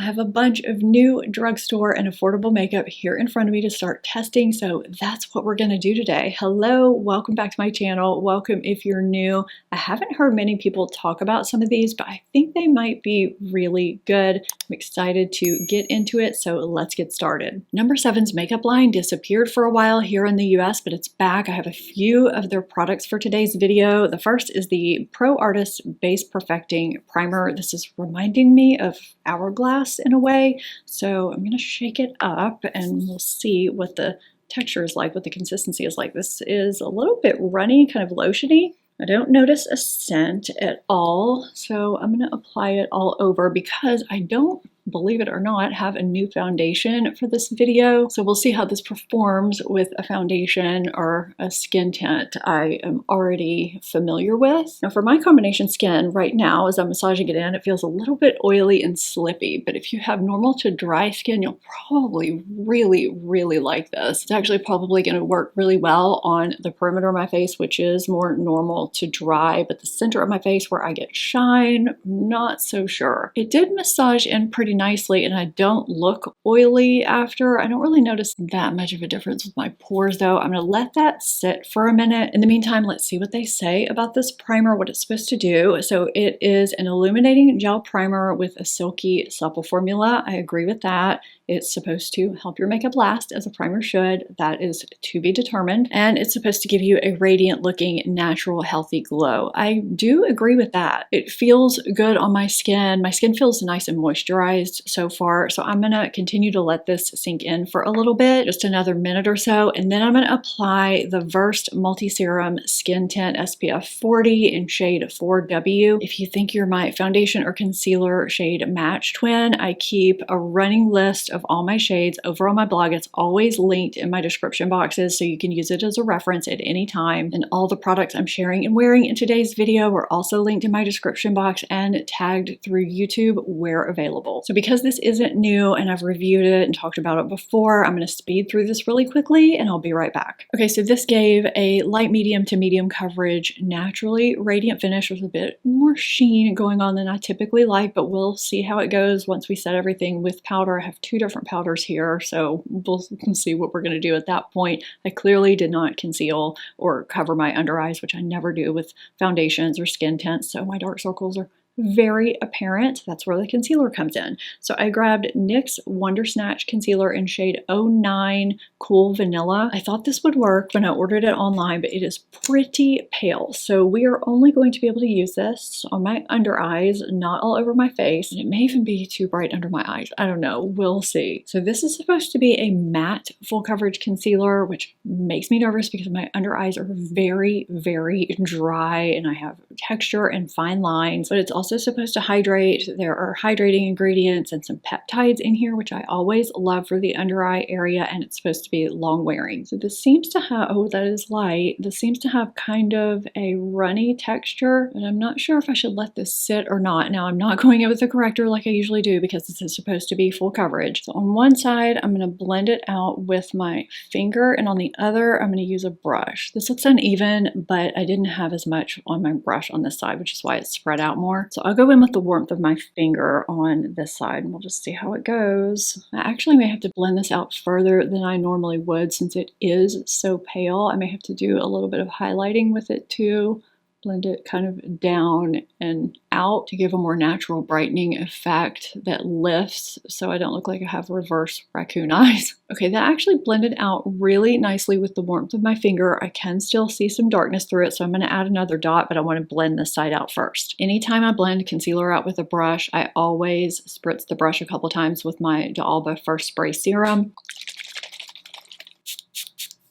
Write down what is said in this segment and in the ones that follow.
I have a bunch of new drugstore and affordable makeup here in front of me to start testing, so that's what we're going to do today. Hello, welcome back to my channel. Welcome if you're new. I haven't heard many people talk about some of these, but I think they might be really good. I'm excited to get into it, so let's get started. Number 7's makeup line disappeared for a while here in the US, but it's back. I have a few of their products for today's video. The first is the Pro Artist Base Perfecting Primer. This is reminding me of Hourglass in a way, so I'm going to shake it up and we'll see what the texture is like, what the consistency is like. This is a little bit runny, kind of lotiony. I don't notice a scent at all, so I'm going to apply it all over because I don't, believe it or not, have a new foundation for this video. So we'll see how this performs with a foundation or a skin tint I am already familiar with. Now for my combination skin right now, as I'm massaging it in, it feels a little bit oily and slippy, but if you have normal to dry skin, you'll probably really like this. It's actually probably going to work really well on the perimeter of my face, which is more normal to dry, but the center of my face where I get shine, not so sure. It did massage in pretty nicely and I don't look oily after. I don't really notice that much of a difference with my pores though. I'm going to let that sit for a minute. In the meantime, let's see what they say about this primer, what it's supposed to do. So it is an illuminating gel primer with a silky, supple formula. I agree with that. It's supposed to help your makeup last as a primer should. That is to be determined. And it's supposed to give you a radiant looking, natural, healthy glow. I do agree with that. It feels good on my skin. My skin feels nice and moisturized so far. So I'm going to continue to let this sink in for a little bit, just another minute or so. And then I'm going to apply the Versed Multi-Serum Skin Tint SPF 40 in shade 4W. If you think you're my foundation or concealer shade match twin, I keep a running list of all my shades over on my blog. It's always linked in my description boxes, so you can use it as a reference at any time. And all the products I'm sharing and wearing in today's video are also linked in my description box and tagged through YouTube where available. So because this isn't new and I've reviewed it and talked about it before, I'm going to speed through this really quickly and I'll be right back. Okay, so this gave a light medium to medium coverage, naturally radiant finish with a bit more sheen going on than I typically like, but we'll see how it goes once we set everything with powder. I have two different powders here, so we'll see what we're going to do at that point. I clearly did not conceal or cover my under eyes, which I never do with foundations or skin tints, so my dark circles are very apparent. That's where the concealer comes in. So I grabbed NYX Wonder Snatch Concealer in shade 09 Cool Vanilla. I thought this would work when I ordered it online, but it is pretty pale. So we are only going to be able to use this on my under eyes, not all over my face. And it may even be too bright under my eyes. I don't know. We'll see. So this is supposed to be a matte full coverage concealer, which makes me nervous because my under eyes are very dry and I have texture and fine lines, but it's also supposed to hydrate. There are hydrating ingredients and some peptides in here, which I always love for the under eye area, and it's supposed to be long wearing. So this seems to have, oh, that is light. This seems to have kind of a runny texture, but I'm not sure if I should let this sit or not. Now I'm not going in with a corrector like I usually do because this is supposed to be full coverage. So on one side, I'm going to blend it out with my finger, and on the other, I'm going to use a brush. This looks uneven, but I didn't have as much on my brush on this side, which is why it's spread out more. So I'll go in with the warmth of my finger on this side and we'll just see how it goes. I actually may have to blend this out further than I normally would since it is so pale. I may have to do a little bit of highlighting with it too. Blend it kind of down and out to give a more natural brightening effect that lifts so I don't look like I have reverse raccoon eyes. Okay, that actually blended out really nicely with the warmth of my finger. I can still see some darkness through it, so I'm going to add another dot, but I want to blend this side out first. Anytime I blend concealer out with a brush, I always spritz the brush a couple times with my D'Alba First Spray Serum.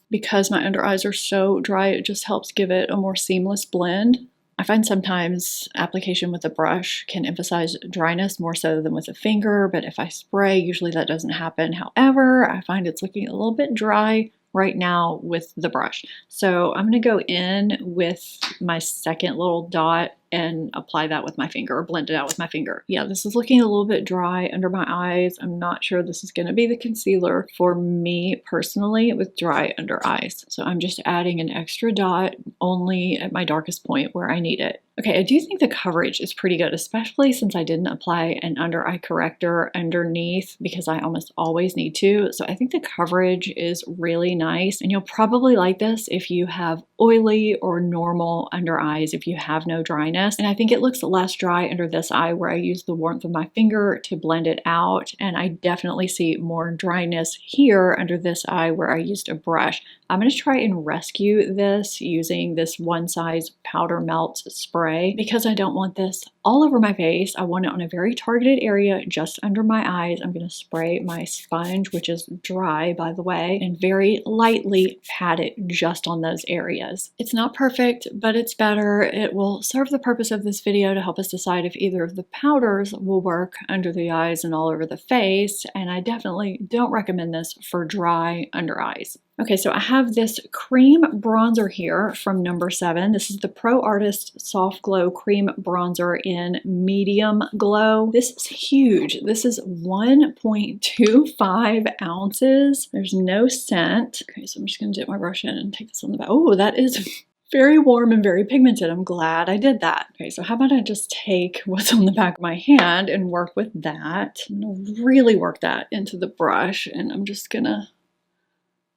Because my under eyes are so dry, it just helps give it a more seamless blend. I find sometimes application with a brush can emphasize dryness more so than with a finger, but if I spray, usually that doesn't happen. However, I find it's looking a little bit dry right now with the brush. So I'm going to go in with my second little dot and apply that with my finger or blend it out with my finger. Yeah, this is looking a little bit dry under my eyes. I'm not sure this is going to be the concealer for me personally with dry under eyes. So I'm just adding an extra dot only at my darkest point where I need it. Okay, I do think the coverage is pretty good, especially since I didn't apply an under eye corrector underneath because I almost always need to. So I think the coverage is really nice, and you'll probably like this if you have oily or normal under eyes, if you have no dryness. And I think it looks less dry under this eye where I use the warmth of my finger to blend it out. And I definitely see more dryness here under this eye where I used a brush. I'm going to try and rescue this using this one size powder melt spray because I don't want this all over my face. I want it on a very targeted area just under my eyes. I'm going to spray my sponge, which is dry by the way, and very lightly pat it just on those areas. It's not perfect, but it's better. It will serve the purpose of this video to help us decide if either of the powders will work under the eyes and all over the face, and I definitely don't recommend this for dry under eyes. Okay, so I have this cream bronzer here from number 7. This is the Pro Artist Soft Glow Cream Bronzer in Medium Glow. This is huge. This is 1.25 ounces. There's no scent. Okay, so I'm just going to dip my brush in and take this on the back. Oh, that is very warm and very pigmented. I'm glad I did that. Okay, so how about I just take what's on the back of my hand and work with that. I'm going to really work that into the brush, and I'm just going to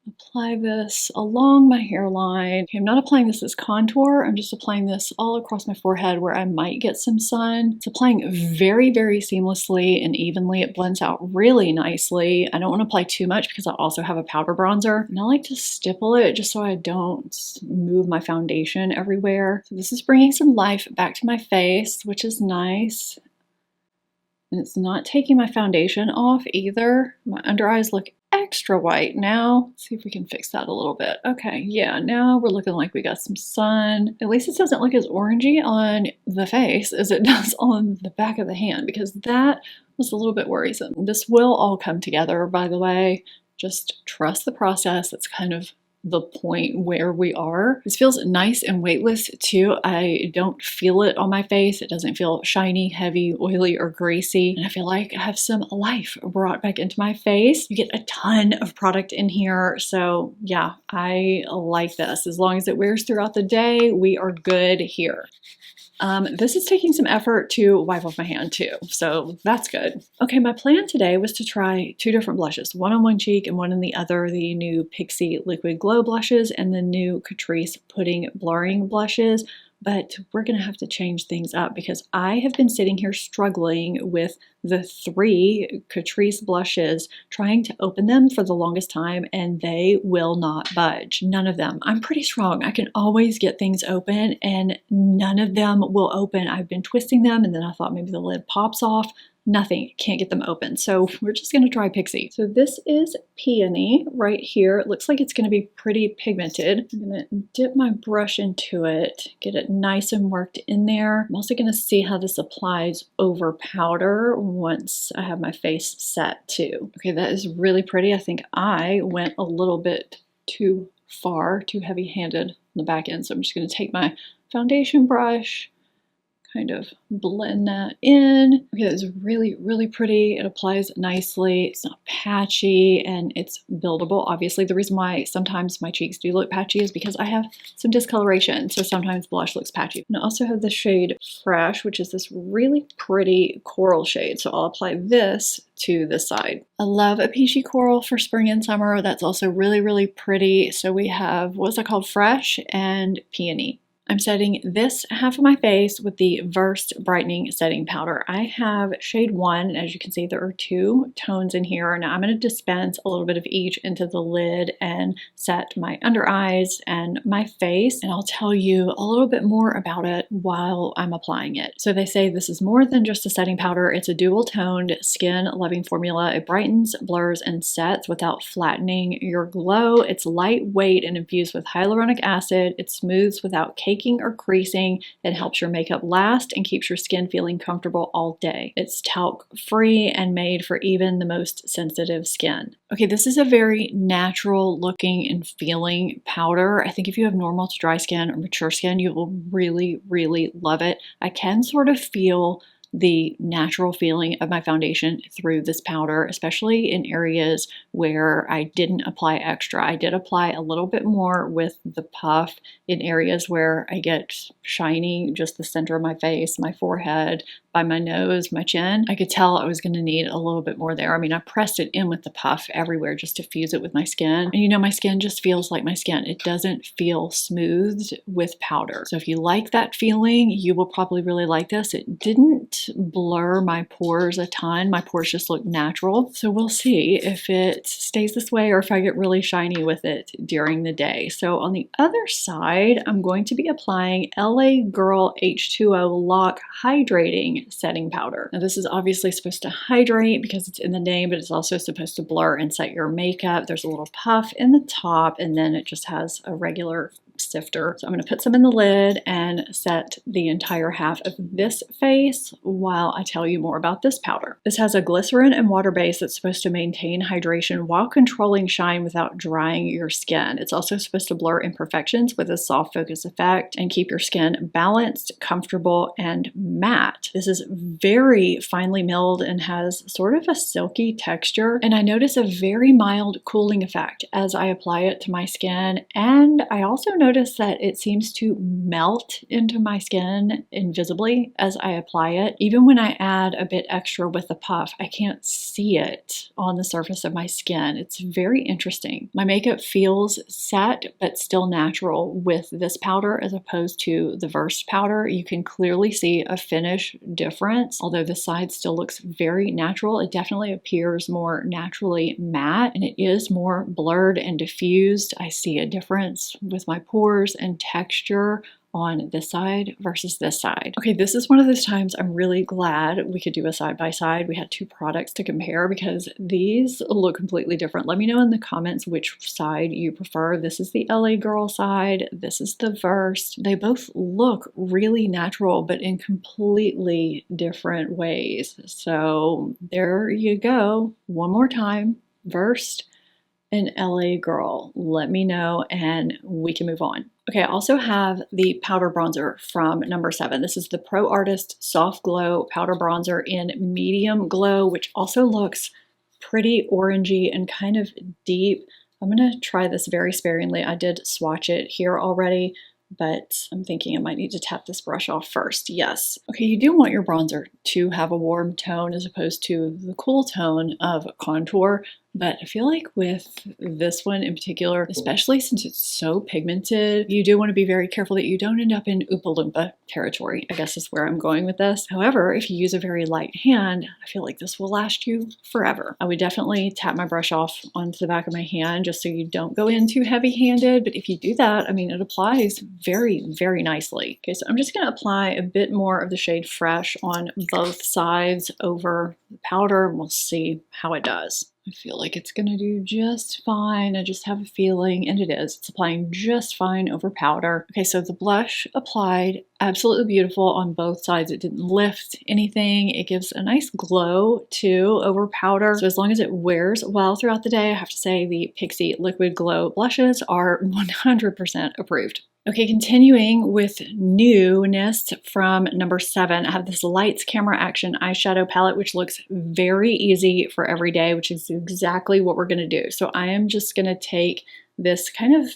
apply this along my hairline. Okay, I'm not applying this as contour. I'm just applying this all across my forehead where I might get some sun. It's applying very, very seamlessly and evenly. It blends out really nicely. I don't want to apply too much because I also have a powder bronzer. And I like to stipple it just so I don't move my foundation everywhere. So this is bringing some life back to my face, which is nice. And it's not taking my foundation off either. My under eyes look extra white now. Let's see if we can fix that a little bit. Okay, yeah, now we're looking like we got some sun. At least it doesn't look as orangey on the face as it does on the back of the hand, because that was a little bit worrisome. This will all come together, by the way. Just trust the process. That's kind of the point where we are. This feels nice and weightless too. I don't feel it on my face. It doesn't feel shiny, heavy, oily, or greasy. And I feel like I have some life brought back into my face. You get a ton of product in here. So yeah, I like this. As long as it wears throughout the day, we are good here. This is taking some effort to wipe off my hand too, so that's good. Okay, my plan today was to try 2 different blushes, one on one cheek and one on the other, the new Pixie Liquid Glow blushes and the new Catrice Pudding Blurring blushes. But we're going to have to change things up because I have been sitting here struggling with the 3 Catrice blushes, trying to open them for the longest time, and they will not budge. None of them. I'm pretty strong. I can always get things open, and none of them will open. I've been twisting them, and then I thought maybe the lid pops off. Nothing, can't get them open. So we're just gonna try Pixie. So this is Peony right here. It looks like it's gonna be pretty pigmented. I'm gonna dip my brush into it, get it nice and worked in there. I'm also gonna see how this applies over powder once I have my face set too. Okay, that is really pretty. I think I went a little bit too far, too heavy-handed on the back end. So I'm just gonna take my foundation brush, kind of blend that in. Okay, that's really, really pretty. It applies nicely. It's not patchy and it's buildable. Obviously, the reason why sometimes my cheeks do look patchy is because I have some discoloration. So sometimes blush looks patchy. And I also have the shade Fresh, which is this really pretty coral shade. So I'll apply this to this side. I love a peachy coral for spring and summer. That's also really, really pretty. So we have, what's that called? Fresh and Peony. I'm setting this half of my face with the Versed Brightening Setting Powder. I have shade 1, and as you can see, there are 2 tones in here. Now I'm going to dispense a little bit of each into the lid and set my under eyes and my face, and I'll tell you a little bit more about it while I'm applying it. So they say this is more than just a setting powder. It's a dual-toned, skin-loving formula. It brightens, blurs, and sets without flattening your glow. It's lightweight and infused with hyaluronic acid. It smooths without caking caking or creasing. It helps your makeup last and keeps your skin feeling comfortable all day. It's talc free and made for even the most sensitive skin. Okay, this is a very natural looking and feeling powder. I think if you have normal to dry skin or mature skin, you will really, really love it. I can sort of feel the natural feeling of my foundation through this powder, especially in areas where I didn't apply extra. I did apply a little bit more with the puff in areas where I get shiny, just the center of my face, my forehead, by my nose, my chin. I could tell I was going to need a little bit more there. I mean, I pressed it in with the puff everywhere just to fuse it with my skin. And you know, my skin just feels like my skin. It doesn't feel smoothed with powder. So if you like that feeling, you will probably really like this. It didn't blur my pores a ton. My pores just look natural. So we'll see if it stays this way or if I get really shiny with it during the day. So on the other side, I'm going to be applying LA Girl H2O Lock Hydrating Setting Powder. Now this is obviously supposed to hydrate because it's in the name, but it's also supposed to blur and set your makeup. There's a little puff in the top, and then it just has a regular sifter. So I'm going to put some in the lid and set the entire half of this face while I tell you more about this powder. This has a glycerin and water base that's supposed to maintain hydration while controlling shine without drying your skin. It's also supposed to blur imperfections with a soft focus effect and keep your skin balanced, comfortable, and matte. This is very finely milled and has sort of a silky texture, and I notice a very mild cooling effect as I apply it to my skin, and I also notice that it seems to melt into my skin invisibly as I apply it. Even when I add a bit extra with the puff, I can't see it on the surface of my skin. It's very interesting. My makeup feels set but still natural with this powder as opposed to the Versed powder. You can clearly see a finish difference. Although the side still looks very natural, it definitely appears more naturally matte and it is more blurred and diffused. I see a difference with my pores and texture on this side versus this side. Okay, this is one of those times I'm really glad we could do a side by side. We had two products to compare because these look completely different. Let me know in the comments which side you prefer. This is the LA Girl side. This is the Versed. They both look really natural, but in completely different ways. So there you go. One more time, Versed and LA Girl. Let me know and we can move on. Okay, I also have the powder bronzer from number 7. This is the Pro Artist Soft Glow Powder Bronzer in Medium Glow, which also looks pretty orangey and kind of deep. I'm gonna try this very sparingly. I did swatch it here already, but I'm thinking I might need to tap this brush off first. Yes. Okay, you do want your bronzer to have a warm tone as opposed to the cool tone of contour. But I feel like with this one in particular, especially since it's so pigmented, you do want to be very careful that you don't end up in Oompa Loompa territory, I guess is where I'm going with this. However, if you use a very light hand, I feel like this will last you forever. I would definitely tap my brush off onto the back of my hand just so you don't go in too heavy-handed. But if you do that, I mean, it applies very, very nicely. Okay, so I'm just going to apply a bit more of the shade Fresh on both sides over the powder, and we'll see how it does. I feel like it's going to do just fine. I just have a feeling, and it is. It's applying just fine over powder. Okay, so the blush applied, absolutely beautiful on both sides. It didn't lift anything. It gives a nice glow too over powder. So as long as it wears well throughout the day, I have to say the Pixi Liquid Glow blushes are 100% approved. Okay, continuing with newness from number 7, I have this Lights Camera Action eyeshadow palette, which looks very easy for every day, which is exactly what we're gonna do. So I am just gonna take this kind of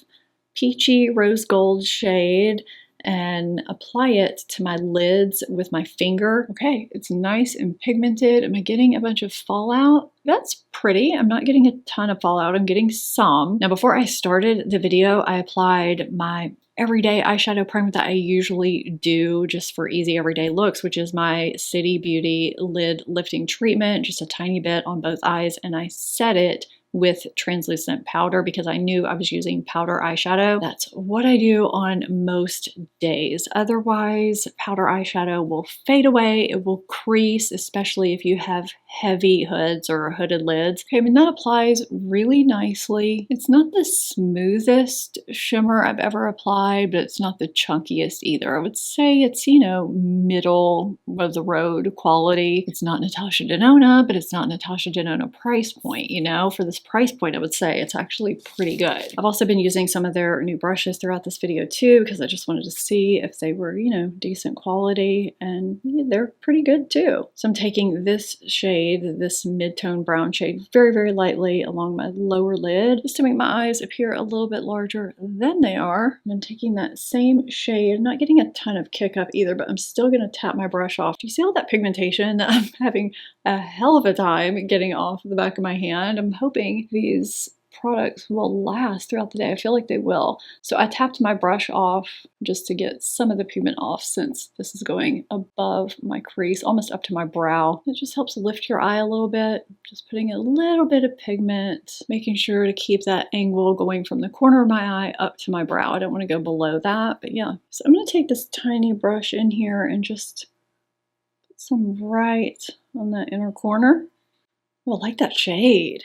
peachy rose gold shade and apply it to my lids with my finger. Okay, it's nice and pigmented. Am I getting a bunch of fallout? That's pretty. I'm not getting a ton of fallout. I'm getting some. Now, before I started the video, I applied my everyday eyeshadow primer that I usually do just for easy everyday looks, which is my City Beauty Lid Lifting Treatment, just a tiny bit on both eyes, and I set it with translucent powder because I knew I was using powder eyeshadow. That's what I do on most days. Otherwise, powder eyeshadow will fade away, it will crease, especially if you have heavy hoods or hooded lids. Okay, I mean, that applies really nicely. It's not the smoothest shimmer I've ever applied, but it's not the chunkiest either. I would say it's, you know, middle of the road quality. It's not Natasha Denona, but it's not Natasha Denona price point, you know? For this price point, I would say it's actually pretty good. I've also been using some of their new brushes throughout this video too, because I just wanted to see if they were, you know, decent quality, and yeah, they're pretty good too. So I'm taking this shade, this mid-tone brown shade, very, very lightly along my lower lid, just to make my eyes appear a little bit larger than they are. And I'm taking that same shade, not getting a ton of kick up either, but I'm still gonna tap my brush off. Do you see all that pigmentation that I'm having a hell of a time getting off the back of my hand? I'm hoping these products will last throughout the day. I feel like they will. So I tapped my brush off just to get some of the pigment off, since this is going above my crease, almost up to my brow. It just helps lift your eye a little bit. Just putting a little bit of pigment, making sure to keep that angle going from the corner of my eye up to my brow. I don't want to go below that, but yeah. So I'm going to take this tiny brush in here and just put some right on that inner corner. Oh, I like that shade.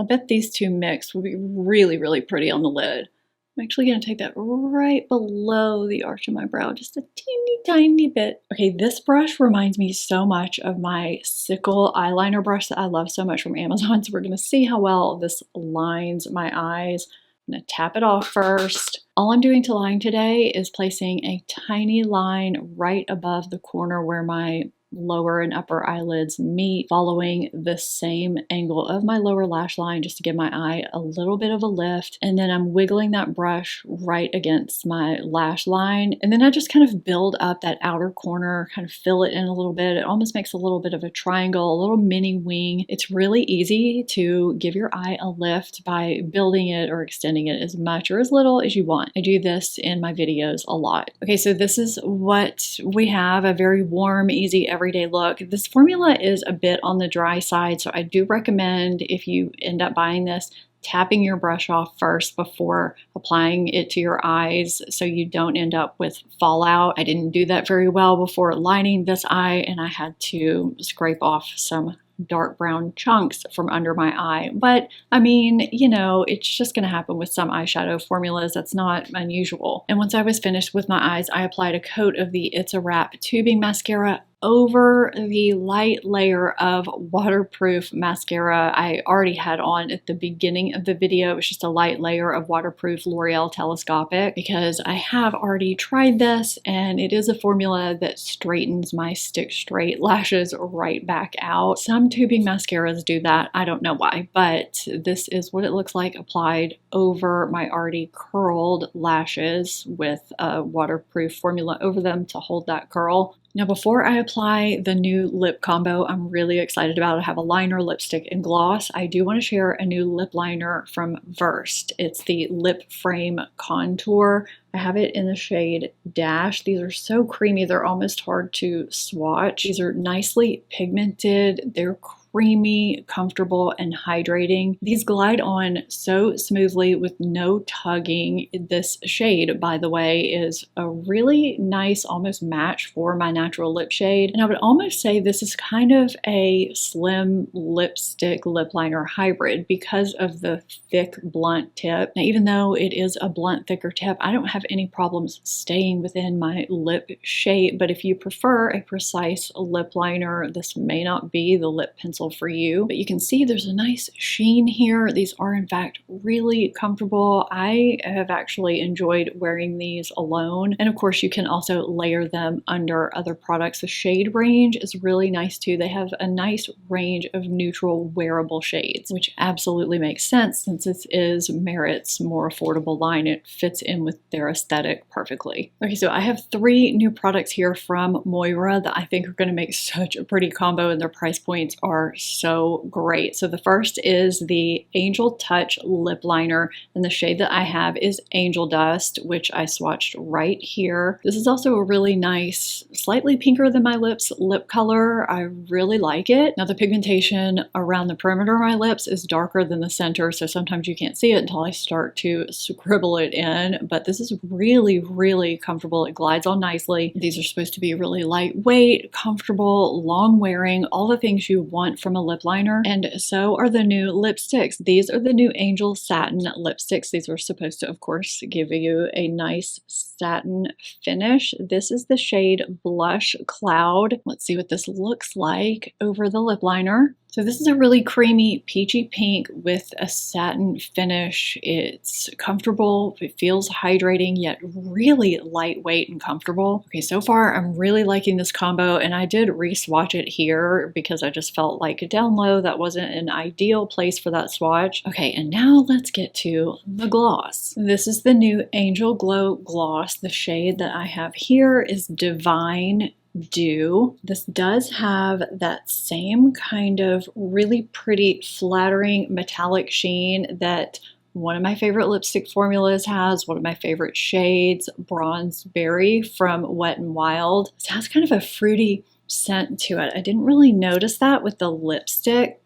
I bet these two mixed will be really, really pretty on the lid. I'm actually going to take that right below the arch of my brow, just a teeny tiny bit. Okay, this brush reminds me so much of my Sickle eyeliner brush that I love so much from Amazon. So we're going to see how well this lines my eyes. I'm going to tap it off first. All I'm doing to line today is placing a tiny line right above the corner where my lower and upper eyelids meet, following the same angle of my lower lash line just to give my eye a little bit of a lift. And then I'm wiggling that brush right against my lash line. And then I just kind of build up that outer corner, kind of fill it in a little bit. It almost makes a little bit of a triangle, a little mini wing. It's really easy to give your eye a lift by building it or extending it as much or as little as you want. I do this in my videos a lot. Okay, so this is what we have, a very warm, easy, everyday look. This formula is a bit on the dry side, so I do recommend, if you end up buying this, tapping your brush off first before applying it to your eyes so you don't end up with fallout. I didn't do that very well before lining this eye, and I had to scrape off some dark brown chunks from under my eye. But I mean, you know, it's just going to happen with some eyeshadow formulas. That's not unusual. And once I was finished with my eyes, I applied a coat of the It's a Wrap tubing mascara over the light layer of waterproof mascara I already had on at the beginning of the video. It was just a light layer of waterproof L'Oreal Telescopic, because I have already tried this and it is a formula that straightens my stick straight lashes right back out. Some tubing mascaras do that. I don't know why, but this is what it looks like applied over my already curled lashes with a waterproof formula over them to hold that curl. Now, before I apply the new lip combo I'm really excited about, I have a liner, lipstick, and gloss. I do want to share a new lip liner from Versed. It's the Lip Frame Contour. I have it in the shade Dash. These are so creamy, they're almost hard to swatch. These are nicely pigmented. They're creamy, comfortable, and hydrating. These glide on so smoothly with no tugging. This shade, by the way, is a really nice, almost match for my natural lip shade. And I would almost say this is kind of a slim lipstick lip liner hybrid because of the thick, blunt tip. Now, even though it is a blunt, thicker tip, I don't have any problems staying within my lip shape. But if you prefer a precise lip liner, this may not be the lip pencil for you, but you can see there's a nice sheen here. These are in fact really comfortable. I have actually enjoyed wearing these alone. And of course you can also layer them under other products. The shade range is really nice too. They have a nice range of neutral wearable shades, which absolutely makes sense since this is Merit's more affordable line. It fits in with their aesthetic perfectly. Okay, so I have 3 new products here from Moira that I think are going to make such a pretty combo, and their price points are so great. So the first is the Angel Touch lip liner, and the shade that I have is Angel Dust, which I swatched right here. This is also a really nice, slightly pinker than my lips lip color. I really like it. Now the pigmentation around the perimeter of my lips is darker than the center, so sometimes you can't see it until I start to scribble it in, but this is really, really comfortable. It glides on nicely. These are supposed to be really lightweight, comfortable, long wearing, all the things you want from a lip liner. And so are the new lipsticks. These are the new Angel Satin lipsticks. These are supposed to, of course, give you a nice satin finish. This is the shade Blush Cloud. Let's see what this looks like over the lip liner. So this is a really creamy peachy pink with a satin finish. It's comfortable, it feels hydrating, yet really lightweight and comfortable. Okay, so far I'm really liking this combo, and I did re-swatch it here because I just felt like down low that wasn't an ideal place for that swatch. Okay, and now let's get to the gloss. This is the new Angel Glow Gloss. The shade that I have here is Divine Dew. This does have that same kind of really pretty, flattering metallic sheen that one of my favorite lipstick formulas has, one of my favorite shades, Bronze Berry from Wet n Wild. It has kind of a fruity scent to it. I didn't really notice that with the lipstick.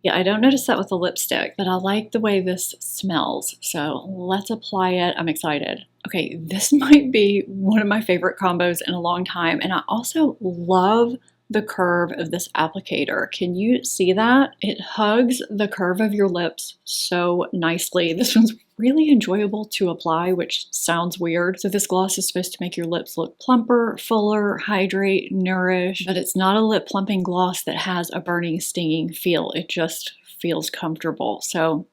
Yeah, I don't notice that with the lipstick, but I like the way this smells. So let's apply it. I'm excited. Okay, this might be one of my favorite combos in a long time. And I also love the curve of this applicator. Can you see that? It hugs the curve of your lips so nicely. This one's really enjoyable to apply, which sounds weird. So this gloss is supposed to make your lips look plumper, fuller, hydrate, nourish, but it's not a lip plumping gloss that has a burning, stinging feel. It just feels comfortable. So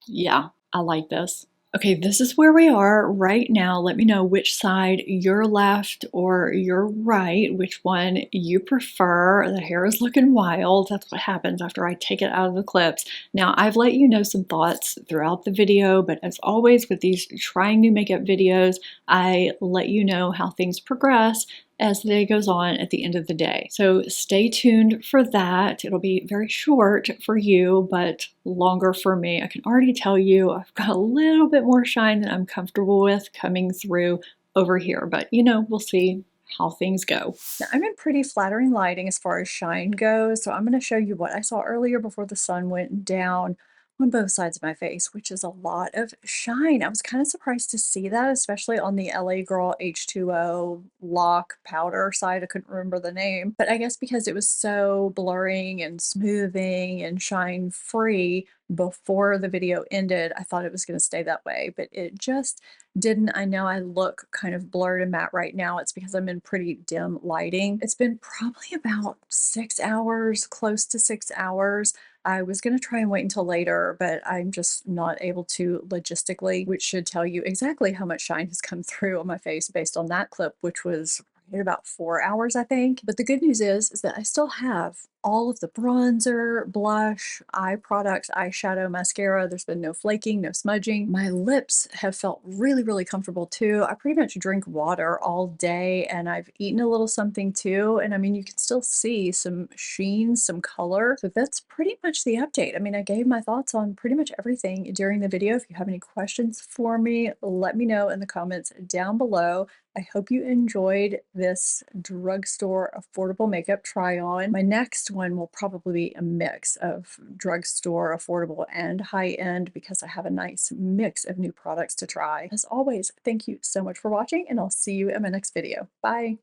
yeah, I like this. Okay, this is where we are right now. Let me know which side you're left or you're right, which one you prefer. The hair is looking wild. That's what happens after I take it out of the clips. Now, I've let you know some thoughts throughout the video, but as always with these trying new makeup videos, I let you know how things progress as the day goes on at the end of the day. So stay tuned for that. It'll be very short for you, but longer for me. I can already tell you I've got a little bit more shine than I'm comfortable with coming through over here, but you know, we'll see how things go. Now, I'm in pretty flattering lighting as far as shine goes, so I'm going to show you what I saw earlier before the sun went down on both sides of my face, which is a lot of shine. I was kind of surprised to see that, especially on the LA Girl H2O lock powder side. I couldn't remember the name, but I guess because it was so blurring and smoothing and shine free before the video ended, I thought it was going to stay that way, but it just didn't. I know I look kind of blurred and matte right now. It's because I'm in pretty dim lighting. It's been probably about 6 hours, close to 6 hours. I was going to try and wait until later, but I'm just not able to logistically, which should tell you exactly how much shine has come through on my face based on that clip, which was in about 4 hours, I think. But the good news is that I still have all of the bronzer, blush, eye products, eyeshadow, mascara. There's been no flaking, no smudging. My lips have felt really, really comfortable too. I pretty much drink water all day, and I've eaten a little something too. And I mean, you can still see some sheen, some color. So that's pretty much the update. I mean, I gave my thoughts on pretty much everything during the video. If you have any questions for me, let me know in the comments down below. I hope you enjoyed this drugstore affordable makeup try on. My next one will probably be a mix of drugstore affordable and high end because I have a nice mix of new products to try. As always, thank you so much for watching, and I'll see you in my next video. Bye.